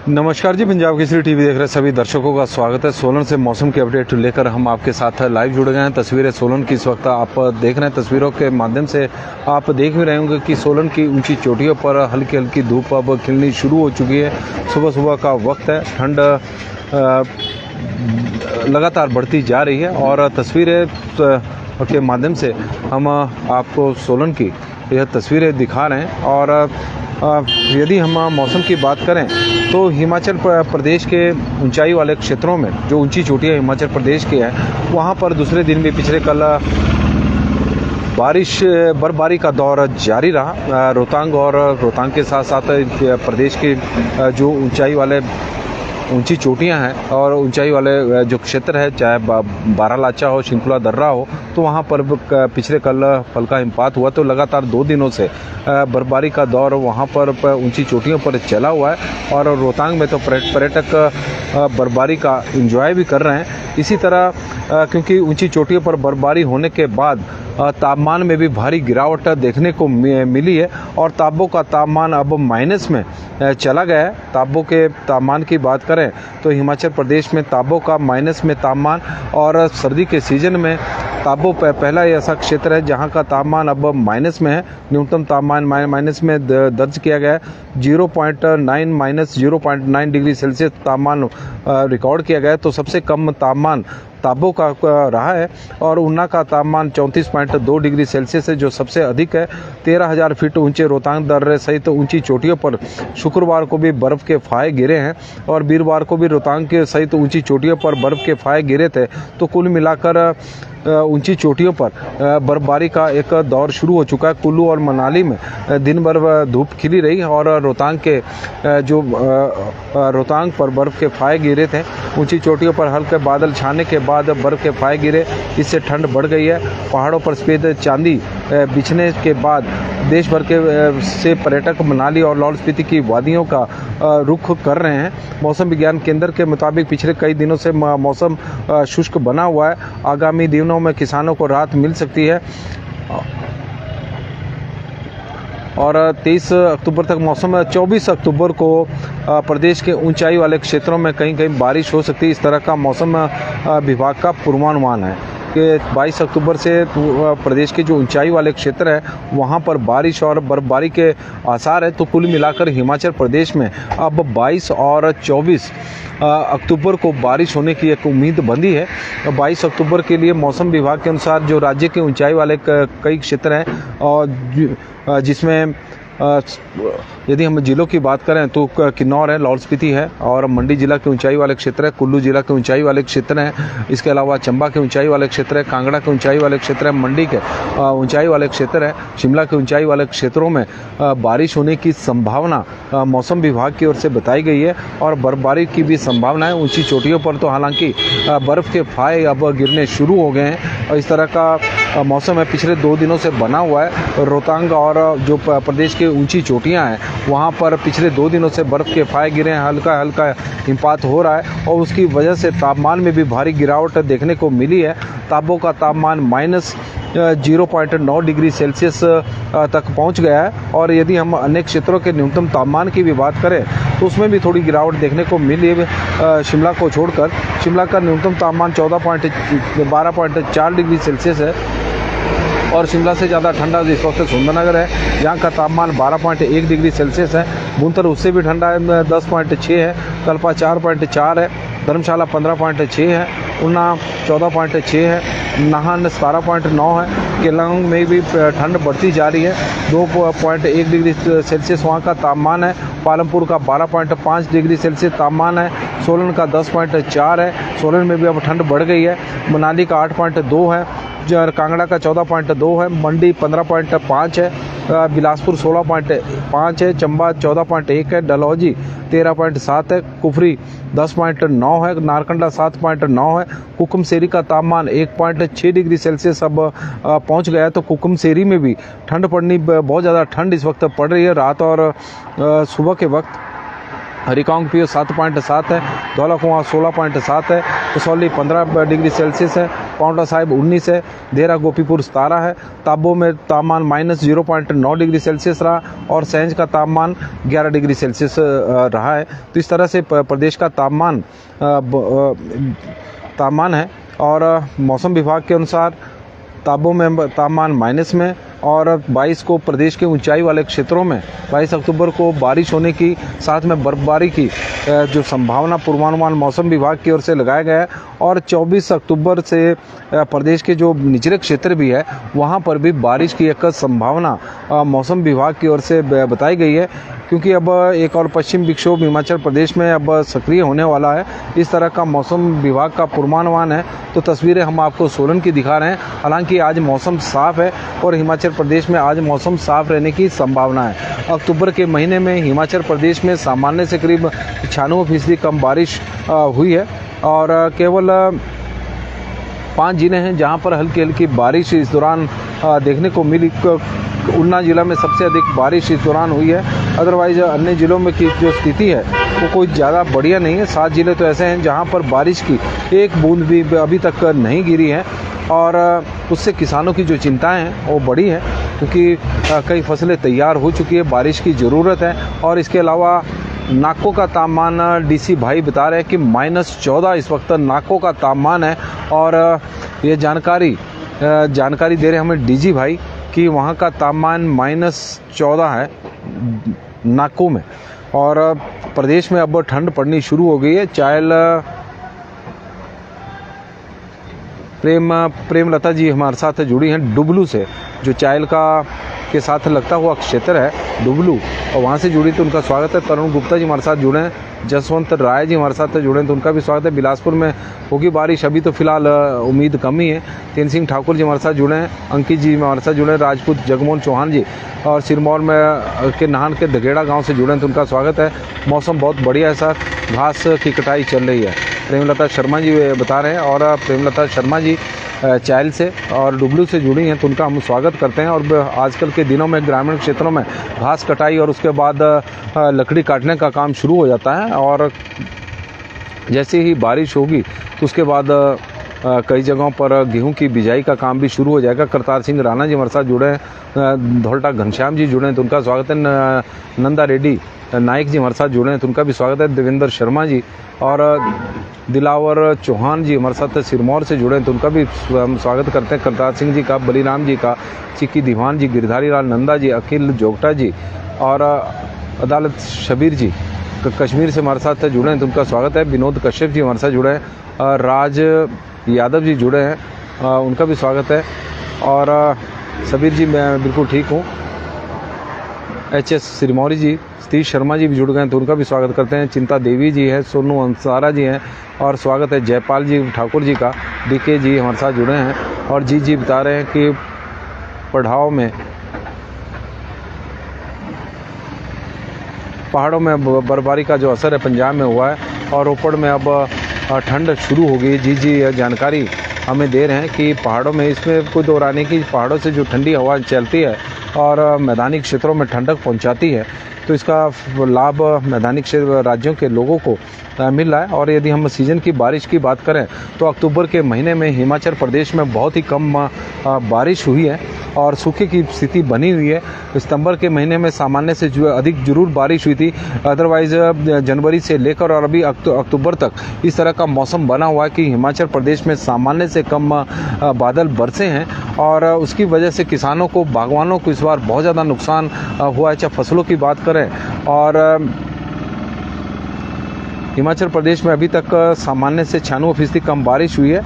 नमस्कार जी, पंजाब केसरी टीवी देख रहे सभी दर्शकों का स्वागत है। सोलन से मौसम की अपडेट लेकर हम आपके साथ लाइव जुड़ गए हैं। तस्वीरें सोलन की इस वक्त आप देख रहे हैं। तस्वीरों के माध्यम से आप देख भी रहे होंगे कि सोलन की ऊंची चोटियों पर हल्की हल्की धूप अब खिलनी शुरू हो चुकी है। सुबह सुबह का वक्त है, ठंड लगातार बढ़ती जा रही है और तस्वीरें के माध्यम से हम आपको सोलन की यह तस्वीरें दिखा रहे हैं। और यदि हम मौसम की बात करें तो हिमाचल प्रदेश के ऊंचाई वाले क्षेत्रों में जो ऊंची चोटियां हिमाचल प्रदेश की हैं, वहां पर दूसरे दिन भी पिछले कल बर्फबारी का दौर जारी रहा। रोहतांग और रोहतांग के साथ साथ प्रदेश के जो ऊंची चोटियां हैं और ऊंचाई वाले जो क्षेत्र है, चाहे बारालाचा हो, शिंकुला दर्रा हो, तो वहां पर पिछले कल हल्का हिमपात हुआ। तो लगातार 2 दिनों से बर्फबारी का दौर वहां पर ऊंची चोटियों पर चला हुआ है और रोहतांग में तो पर्यटक बर्फबारी का एंजॉय भी कर रहे हैं। इसी तरह क्योंकि ऊंची चोटियों पर बर्फबारी होने के बाद तापमान में भी भारी गिरावट देखने को मिली है और ताबो का तापमान अब माइनस में चला गया है। ताबो के तापमान की बात करें तो हिमाचल प्रदेश में ताबो का माइनस में तापमान, और सर्दी के सीजन में ताबो पहला ऐसा क्षेत्र है जहां का तापमान अब माइनस में है। न्यूनतम तापमान माइनस में दर्ज किया गया है। 0.9 डिग्री सेल्सियस तापमान रिकॉर्ड किया गया है। तो सबसे कम तापमान ताबो का रहा है और ऊना का तापमान 34.2 डिग्री सेल्सियस है, जो सबसे अधिक है। 13,000 फीट ऊंचे रोहतांग दर्रे सहित ऊंची चोटियों पर शुक्रवार को भी बर्फ के फाहे गिरे हैं और वीरवार को भी रोहतांग के सहित ऊंची चोटियों पर बर्फ के फाहे गिरे थे। तो कुल मिलाकर ऊंची चोटियों पर बर्फबारी का एक दौर शुरू हो चुका है। कुल्लू और मनाली में दिन भर धूप खिली रही और रोहतांग पर बर्फ के फाहे गिरे थे। ऊंची चोटियों पर हल्के बादल छाने के बाद बर्फ के फाहे गिरे, इससे ठंड बढ़ गई है। पहाड़ों पर सफेद चांदी बिछने के बाद देश भर के से पर्यटक मनाली और लाहौल स्पीति की वादियों का रुख कर रहे हैं। मौसम विज्ञान केंद्र के मुताबिक पिछले कई दिनों से मौसम शुष्क बना हुआ है। आगामी दिनों में किसानों को राहत मिल सकती है और 23 अक्टूबर तक मौसम 24 अक्टूबर को प्रदेश के ऊंचाई वाले क्षेत्रों में कहीं कहीं बारिश हो सकती है। इस तरह का मौसम विभाग का पूर्वानुमान है कि 22 अक्टूबर से प्रदेश के जो ऊंचाई वाले क्षेत्र है वहां पर बारिश और बर्फबारी के आसार है। तो कुल मिलाकर हिमाचल प्रदेश में अब 22 और 24 अक्टूबर को बारिश होने की एक उम्मीद बंधी है। 22 अक्टूबर के लिए मौसम विभाग के अनुसार जो राज्य के ऊंचाई वाले कई क्षेत्र हैं और जिसमें यदि हम जिलों की बात करें तो किन्नौर है, लाहौल स्पीति है और मंडी जिला के ऊंचाई वाले क्षेत्र है, कुल्लू जिला के ऊंचाई वाले क्षेत्र हैं। इसके अलावा चंबा के ऊंचाई वाले क्षेत्र है, कांगड़ा के ऊंचाई वाले क्षेत्र है, मंडी के ऊंचाई वाले क्षेत्र है, शिमला के ऊंचाई वाले क्षेत्रों में बारिश होने की संभावना मौसम विभाग की ओर से बताई गई है और बर्फबारी की भी संभावना है। ऊंची चोटियों पर तो हालांकि बर्फ के फाहे अब गिरने शुरू हो गए हैं और इस तरह का मौसम है पिछले 2 दिनों से बना हुआ है। रोहतांग और जो प्रदेश के ऊंची चोटियां हैं वहां पर पिछले 2 दिनों से बर्फ के फाहे गिरे हैं। हल्का हल्का हिमपात हो रहा है और उसकी वजह से तापमान में भी भारी गिरावट देखने को मिली है। ताबो का तापमान -0.9 डिग्री सेल्सियस तक पहुंच गया है और यदि हम अन्य क्षेत्रों के न्यूनतम तापमान की भी बात करें तो उसमें भी थोड़ी गिरावट देखने को मिली है। शिमला को छोड़कर शिमला का न्यूनतम तापमान 12.4 डिग्री सेल्सियस है और शिमला से ज़्यादा ठंडा इस वक्त सुंदरनगर है, यहाँ का तापमान 12.1 डिग्री सेल्सियस है। भुंतर उससे भी ठंडा है, 10.6 है। कल्पा 4.4 है। धर्मशाला 15.6 है। ऊना 14.6 है। नाहन 17.9 है। केलांग में भी ठंड बढ़ती जा रही है, 2.1 डिग्री सेल्सियस वहाँ का तापमान है। पालमपुर का 12.5 डिग्री सेल्सियस तापमान है। सोलन का 10.4 है। सोलन में भी अब ठंड बढ़ गई है। मनाली का 8.2 है। कांगड़ा का 14.2 है। मंडी 15.5 है। बिलासपुर 16.5 है। चंबा 14.1 है। डलहौजी 13.7 है। कुफरी 10.9 है। नारकंडा 7.9 है। कुकुमसेरी का तापमान 1.6 डिग्री सेल्सियस अब पहुंच गया है। तो कुकुमसेरी में भी ठंड पड़नी, बहुत ज़्यादा ठंड इस वक्त पड़ रही है रात और सुबह के वक्त। रिकांगपिओ 7.7 है, धौलाकुआं 16.7 है, कसौली 15 डिग्री सेल्सियस है, पांवटा साहिब 19 है, देहरा गोपीपुर 17 है, ताबो में तापमान -0.9 डिग्री सेल्सियस रहा और सैंज का तापमान 11 डिग्री सेल्सियस रहा है। तो इस तरह से प्रदेश का तापमान है और मौसम विभाग के अनुसार ताबो में तापमान माइनस में और 22 को प्रदेश के ऊंचाई वाले क्षेत्रों में 22 अक्टूबर को बारिश होने की साथ में बर्फबारी की जो संभावना पूर्वानुमान मौसम विभाग की ओर से लगाया गया है और 24 अक्टूबर से प्रदेश के जो निचले क्षेत्र भी है वहां पर भी बारिश की एक संभावना मौसम विभाग की ओर से बताई गई है, क्योंकि अब एक और पश्चिम विक्षोभ हिमाचल प्रदेश में अब सक्रिय होने वाला है। इस तरह का मौसम विभाग का पूर्वानुमान है। तो तस्वीरें हम आपको सोलन की दिखा रहे हैं। हालांकि आज मौसम साफ है और हिमाचल प्रदेश में आज मौसम साफ रहने की संभावना है। अक्टूबर के महीने में हिमाचल प्रदेश में सामान्य से करीब 96% कम बारिश हुई है और केवल 5 जिले हैं जहां पर हल्की हल्की बारिश इस दौरान देखने को मिली। ऊना जिला में सबसे अधिक बारिश इस दौरान हुई है। अदरवाइज अन्य जिलों में की जो स्थिति है वो कोई ज़्यादा बढ़िया नहीं है। 7 जिले तो ऐसे हैं जहां पर बारिश की एक बूंद भी अभी तक नहीं गिरी है और उससे किसानों की जो चिंताएं हैं वो बढ़ी है, क्योंकि कई फसलें तैयार हो चुकी है, बारिश की ज़रूरत है। और इसके अलावा नाको का तापमान डीसी भाई बता रहे हैं कि -14 इस वक्त नाको का तापमान है और ये जानकारी दे रहे हैं हमें डीजी भाई कि वहाँ का तापमान -14 है नाको में। और प्रदेश में अब ठंड पड़नी शुरू हो गई है। चायल प्रेमलता जी हमारे साथ जुड़ी हैं डुबलू से, जो चायल के साथ लगता हुआ क्षेत्र है डुबलू, और वहाँ से जुड़ी तो उनका स्वागत है। तरुण गुप्ता जी हमारे साथ जुड़े हैं, जसवंत राय जी हमारे साथ जुड़े हैं तो उनका भी स्वागत है। बिलासपुर में होगी बारिश, अभी तो फिलहाल उम्मीद कम ही है। तेन सिंह ठाकुर जी हमारे साथ जुड़े हैं, अंकित जी हमारे साथ जुड़े हैं, राजपूत जगमोहन चौहान जी और सिरमौर में के नाहन के दगेड़ा गाँव से जुड़े हैं तो उनका स्वागत है। मौसम बहुत बढ़िया है सर, घास की कटाई चल रही है। प्रेमलता शर्मा जी बता रहे हैं और प्रेमलता शर्मा जी चायल से और डुबलू से जुड़ी हैं तो उनका हम स्वागत करते हैं। और आजकल के दिनों में ग्रामीण क्षेत्रों में घास कटाई और उसके बाद लकड़ी काटने का काम शुरू हो जाता है और जैसे ही बारिश होगी तो उसके बाद कई जगहों पर गेहूं की बिजाई का काम भी शुरू हो जाएगा। करतार सिंह राणा जी हमारे साथ जुड़े हैं, धौलटा घनश्याम जी जुड़े हैं तो उनका स्वागत है। नंदा रेड्डी नाइक जी हमारे साथ जुड़े हैं तो उनका भी स्वागत है। देवेंद्र शर्मा जी और दिलावर चौहान जी हमारे साथ सिरमौर से जुड़े हैं तो उनका भी हम स्वागत करते हैं। करतार सिंह जी का, बलीराम जी का, चिक्की दीवान जी, गिरधारी लाल नंदा जी, अखिल जोगटा जी और अदालत शबीर जी कश्मीर से हमारे साथ जुड़े हैं तो उनका स्वागत है। विनोद कश्यप जी हमारे साथ जुड़े हैं, राज यादव जी जुड़े हैं, उनका भी स्वागत है। और सबीर जी मैं बिल्कुल ठीक हूँ। HS सिरमौरी जी, सतीश शर्मा जी भी जुड़ गए हैं तो उनका भी स्वागत करते हैं। चिंता देवी जी है, सोनू अंसारा जी हैं और स्वागत है जयपाल जी ठाकुर जी का। DK जी हमारे साथ जुड़े हैं और जी बता रहे हैं कि पढ़ाओ में पहाड़ों में बर्फबारी का जो असर है पंजाब में हुआ है और रोपड़ में अब ठंड शुरू हो गई। जी जानकारी हमें दे रहे हैं कि पहाड़ों में, इसमें कोई दोहराने की, पहाड़ों से जो ठंडी हवा चलती है और मैदानी क्षेत्रों में ठंडक पहुंचाती है तो इसका लाभ मैदानी क्षेत्र राज्यों के लोगों को मिल रहा है। और यदि हम सीज़न की बारिश की बात करें तो अक्टूबर के महीने में हिमाचल प्रदेश में बहुत ही कम बारिश हुई है और सूखे की स्थिति बनी हुई है। सितंबर के महीने में सामान्य से जो अधिक जरूर बारिश हुई थी, अदरवाइज जनवरी से लेकर और अभी अक्टूबर तक इस तरह का मौसम बना हुआ है कि हिमाचल प्रदेश में सामान्य से कम बादल बरसे हैं और उसकी वजह से किसानों को, बागवानों को इस बार बहुत ज़्यादा नुकसान हुआ है। चाहे फसलों की बात करें और हिमाचल प्रदेश में अभी तक सामान्य से 96% कम बारिश हुई है।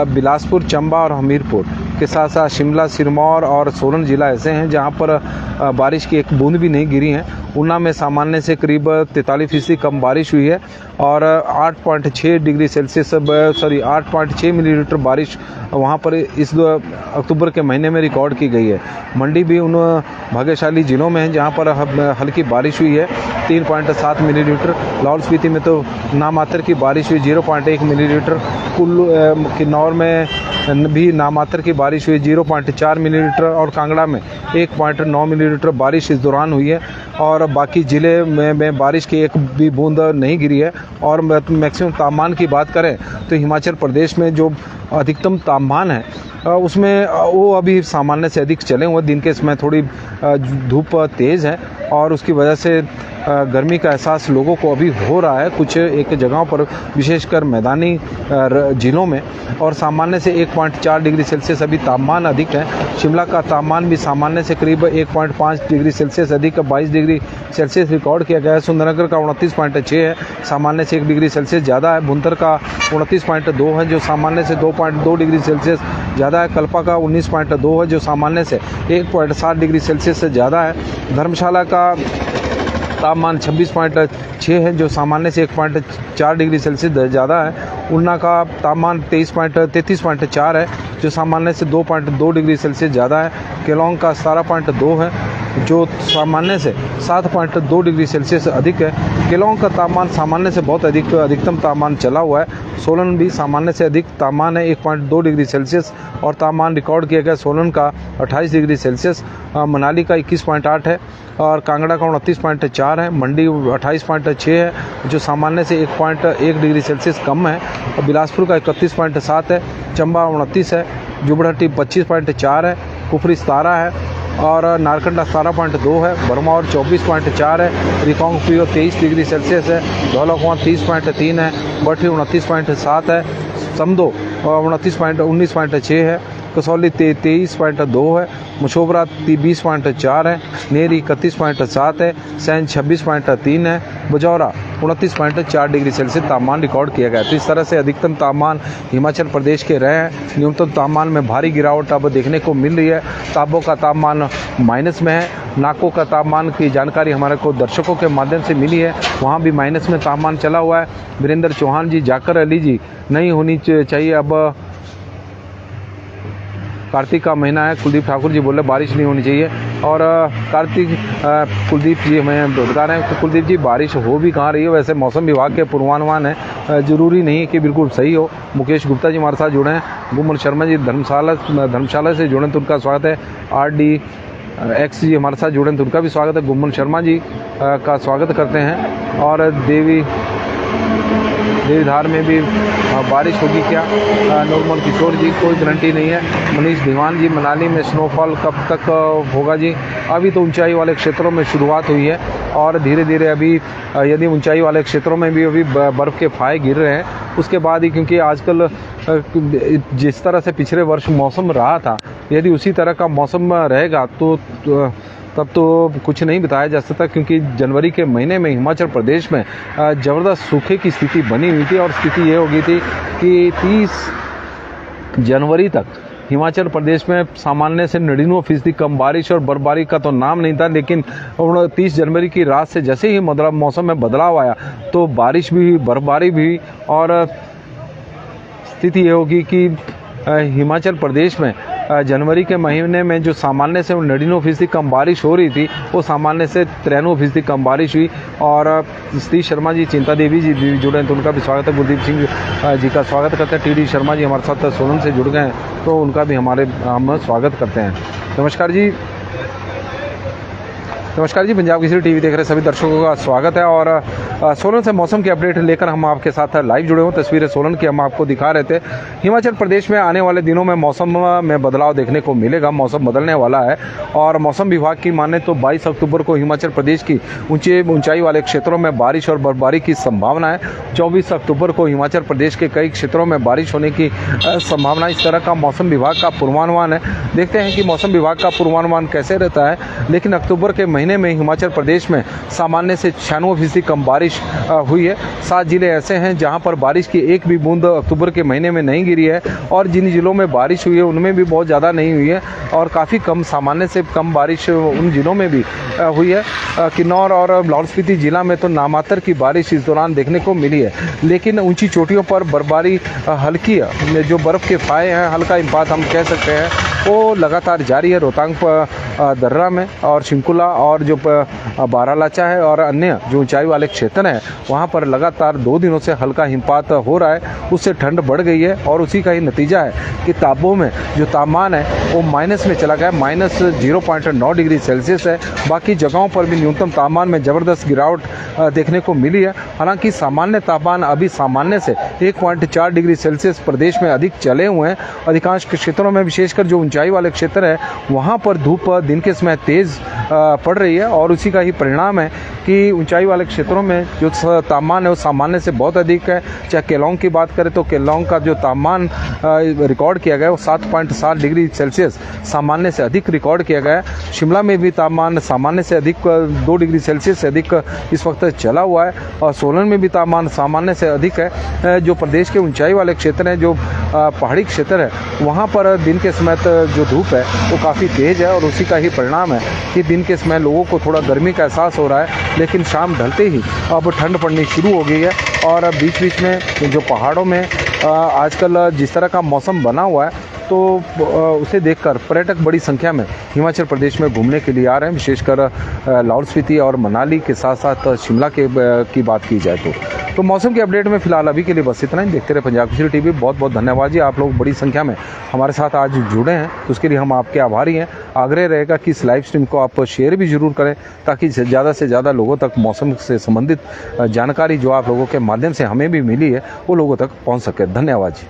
बिलासपुर, चंबा और हमीरपुर के साथ साथ शिमला, सिरमौर और सोलन जिला ऐसे हैं जहां पर बारिश की एक बूंद भी नहीं गिरी है। ऊना में सामान्य से करीब 43% कम बारिश हुई है और 8.6 डिग्री सेल्सियस 8.6 मिलीलीटर बारिश वहां पर इस अक्टूबर के महीने में रिकॉर्ड की गई है। मंडी भी उन भाग्यशाली जिलों में है जहां पर हल्की बारिश हुई है 3.7 मिलीलीटर। लाहौल स्पीति में तो नामात्र की बारिश हुई 0.1 मिलीलीटर। कुल्लू, किन्नौर में भी नामात्र की बारिश बारिश हुई, 0.4 मिलीमीटर, और कांगड़ा में 1.9 मिलीमीटर बारिश इस दौरान हुई है। और बाकी ज़िले में बारिश की एक भी बूंद नहीं गिरी है। और मैक्सिमम तापमान की बात करें तो हिमाचल प्रदेश में जो अधिकतम तापमान है उसमें वो अभी सामान्य से अधिक चले हुए। दिन के समय थोड़ी धूप तेज़ है और उसकी वजह से गर्मी का एहसास लोगों को अभी हो रहा है कुछ एक जगहों पर, विशेषकर मैदानी ज़िलों में। और सामान्य से 1.4 डिग्री सेल्सियस अभी तापमान अधिक है। शिमला का तापमान भी सामान्य से करीब 1.5 डिग्री सेल्सियस अधिक 22 डिग्री सेल्सियस रिकॉर्ड किया गया है। सुंदरनगर का 29.6 है, सामान्य से 1 डिग्री सेल्सियस ज़्यादा है। भुंतर का 29.2 है, जो सामान्य से 2.2 डिग्री सेल्सियस ज़्यादा है। कल्पा का 19.2 है, जो सामान्य से 1.7 डिग्री सेल्सियस से ज़्यादा है। धर्मशाला का तापमान 26.6 है, जो सामान्य से 1.4 डिग्री सेल्सियस ज़्यादा है। ऊना का तापमान 33.4 है, जो सामान्य से 2.2 डिग्री सेल्सियस ज़्यादा है। केलोंग का 17.2 है, जो सामान्य से 7.2 डिग्री सेल्सियस अधिक है। केलोंग का तापमान सामान्य से बहुत अधिकतम तापमान चला हुआ है। सोलन भी सामान्य से अधिक तापमान है, 1.2 डिग्री सेल्सियस, और तापमान रिकॉर्ड किया गया सोलन का 28 डिग्री सेल्सियस। मनाली का 21.8 है और कांगड़ा का 29.4 है। मंडी 28.6 है, जो सामान्य से 1.1 डिग्री सेल्सियस कम है। और बिलासपुर का 31.7 है। चंबा 29 है। जुबड़हट्टी 25.4 है। कुफरी 17 है और नारकंडा 17.2 है। भरमौर 24.4 है। रिकांगपिओ 23 डिग्री सेल्सियस है। धौलाकुआं 30.3 है। बठी 29.7 है। समदो 19.6 है। कसौली 23.2 है। मशोबरा 20.4 है। नेरी 31.7 है। सैन 26.3 है। बजौरा 29.4 डिग्री सेल्सियस तापमान रिकॉर्ड किया गया। तो इस तरह से अधिकतम तापमान हिमाचल प्रदेश के रहे हैं। न्यूनतम तापमान में भारी गिरावट अब देखने को मिल रही है। ताबो का तापमान माइनस में है। नाको का तापमान की जानकारी हमारे को दर्शकों के माध्यम से मिली है, वहाँ भी माइनस में तापमान चला हुआ है। वीरेंद्र चौहान जी, जाकर अली जी, नहीं होनी चाहिए अब कार्तिक का महीना है। कुलदीप ठाकुर जी बोले बारिश नहीं होनी चाहिए। और कुलदीप जी हमें बता रहे हैं कि कुलदीप जी बारिश हो भी कहाँ रही है, वैसे मौसम विभाग के पूर्वानुमान है, ज़रूरी नहीं है कि बिल्कुल सही हो। मुकेश गुप्ता जी हमारे साथ जुड़े हैं। गुमन शर्मा जी धर्मशाला से जुड़े, तो उनका स्वागत है। RDX जी हमारे साथ जुड़े, तो उनका भी स्वागत है। गुमन शर्मा जी का स्वागत करते हैं। और देवीधार में भी बारिश होगी क्या, नॉर्मल किशोर जी, कोई गारंटी नहीं है। मनीष दीवान जी, मनाली में स्नोफॉल कब तक होगा जी? अभी तो ऊंचाई वाले क्षेत्रों में शुरुआत हुई है और धीरे धीरे अभी यदि ऊंचाई वाले क्षेत्रों में भी अभी बर्फ़ के फाए गिर रहे हैं, उसके बाद ही, क्योंकि आजकल जिस तरह से पिछले वर्ष मौसम रहा था, यदि उसी तरह का मौसम रहेगा तो तब तो कुछ नहीं बताया जा सकता। क्योंकि जनवरी के महीने में हिमाचल प्रदेश में ज़बरदस्त सूखे की स्थिति बनी हुई थी और स्थिति ये हो गई थी कि 30 जनवरी तक हिमाचल प्रदेश में सामान्य से 99% कम बारिश और बर्फबारी का तो नाम नहीं था। लेकिन 30 जनवरी की रात से जैसे ही मौसम में बदलाव आया तो बारिश भी हुई, बर्फबारी भी हुई। और स्थिति ये होगी कि हिमाचल प्रदेश में जनवरी के महीने में जो सामान्य से 99% कम बारिश हो रही थी, वो सामान्य से 93% कम बारिश हुई। और सतीश शर्मा जी, चिंता देवी जी जुड़े हैं, तो उनका भी स्वागत है। गुरदीप सिंह जी का स्वागत करते हैं। TD शर्मा जी हमारे साथ सोलन से जुड़ गए हैं, तो उनका भी हम स्वागत करते हैं। नमस्कार जी, पंजाब केसरी टीवी देख रहे सभी दर्शकों का स्वागत है। और सोलन से मौसम की अपडेट लेकर हम आपके साथ लाइव जुड़े हुए। तस्वीरें सोलन की हम आपको दिखा रहे थे। हिमाचल प्रदेश में आने वाले दिनों में मौसम में बदलाव देखने को मिलेगा, मौसम बदलने वाला है। और मौसम विभाग की माने तो 22 अक्टूबर को हिमाचल प्रदेश की ऊंचाई वाले क्षेत्रों में बारिश और बर्फबारी की संभावना है। 24 अक्टूबर को हिमाचल प्रदेश के कई क्षेत्रों में बारिश होने की संभावना, इस तरह का मौसम विभाग का पूर्वानुमान है। देखते हैं कि मौसम विभाग का पूर्वानुमान कैसे रहता है। लेकिन अक्टूबर के महीने में हिमाचल प्रदेश में सामान्य से 96% कम बारिश हुई है। 7 जिले ऐसे हैं जहां पर बारिश की एक भी बूंद अक्टूबर के महीने में नहीं गिरी है। और जिन जिलों में बारिश हुई है उनमें भी बहुत ज़्यादा नहीं हुई है और काफ़ी कम, सामान्य से कम बारिश उन जिलों में भी हुई है। किन्नौर और लाहौल स्पीति जिला में तो नामात्र की बारिश इस दौरान देखने को मिली है। लेकिन ऊंची चोटियों पर बर्फबारी हल्की, जो बर्फ़ के फाए हैं, हल्का हिमपात हम कह सकते हैं, वो लगातार जारी है। रोहतांग दर्रा में और शिंकुला और जो बारालाचा है और अन्य जो ऊंचाई वाले क्षेत्र हैं वहाँ पर लगातार 2 दिनों से हल्का हिमपात हो रहा है। उससे ठंड बढ़ गई है और उसी का ही नतीजा है कि ताबो में जो तापमान है वो माइनस में चला गया, -0.9 डिग्री सेल्सियस है। बाकी जगहों पर भी न्यूनतम तापमान में ज़बरदस्त गिरावट देखने को मिली है। हालांकि सामान्य तापमान अभी सामान्य से 1.4 डिग्री सेल्सियस प्रदेश में अधिक चले हुए हैं। अधिकांश क्षेत्रों में विशेषकर जो ऊंचाई वाले क्षेत्र है वहाँ पर धूप दिन के समय तेज़ पड़ रही है और उसी का ही परिणाम है कि ऊंचाई वाले क्षेत्रों में जो तापमान है वो सामान्य से बहुत अधिक है। चाहे केलोंग की बात करें तो केलोंग का जो तापमान रिकॉर्ड किया गया है वो 7.7 डिग्री सेल्सियस सामान्य से अधिक रिकॉर्ड किया गया है। शिमला में भी तापमान सामान्य से अधिक 2 डिग्री सेल्सियस से अधिक इस वक्त चला हुआ है और सोलन में भी तापमान सामान्य से अधिक है। जो प्रदेश के ऊंचाई वाले क्षेत्र हैं, जो पहाड़ी क्षेत्र है, वहाँ पर दिन के समय जो धूप है वो काफ़ी तेज़ है और उसी का ही परिणाम है कि दिन के समय लोगों को थोड़ा गर्मी का एहसास हो रहा है, लेकिन शाम ढलते ही अब ठंड पड़नी शुरू हो गई है। और बीच बीच में जो पहाड़ों में आजकल जिस तरह का मौसम बना हुआ है तो उसे देखकर पर्यटक बड़ी संख्या में हिमाचल प्रदेश में घूमने के लिए आ रहे हैं, विशेषकर लाहौल स्पीति और मनाली के साथ साथ शिमला की बात की जाए तो मौसम के अपडेट में फिलहाल अभी के लिए बस इतना ही। देखते रहे पंजाब केसरी टीवी। बहुत बहुत धन्यवाद जी, आप लोग बड़ी संख्या में हमारे साथ आज जुड़े हैं तो उसके लिए हम आपके आभारी हैं। आग्रह रहेगा कि इस लाइव स्ट्रीम को आप शेयर भी जरूर करें ताकि ज़्यादा से ज़्यादा लोगों तक मौसम से संबंधित जानकारी जो आप लोगों के माध्यम से हमें भी मिली है वो लोगों तक पहुँच सके। धन्यवाद जी।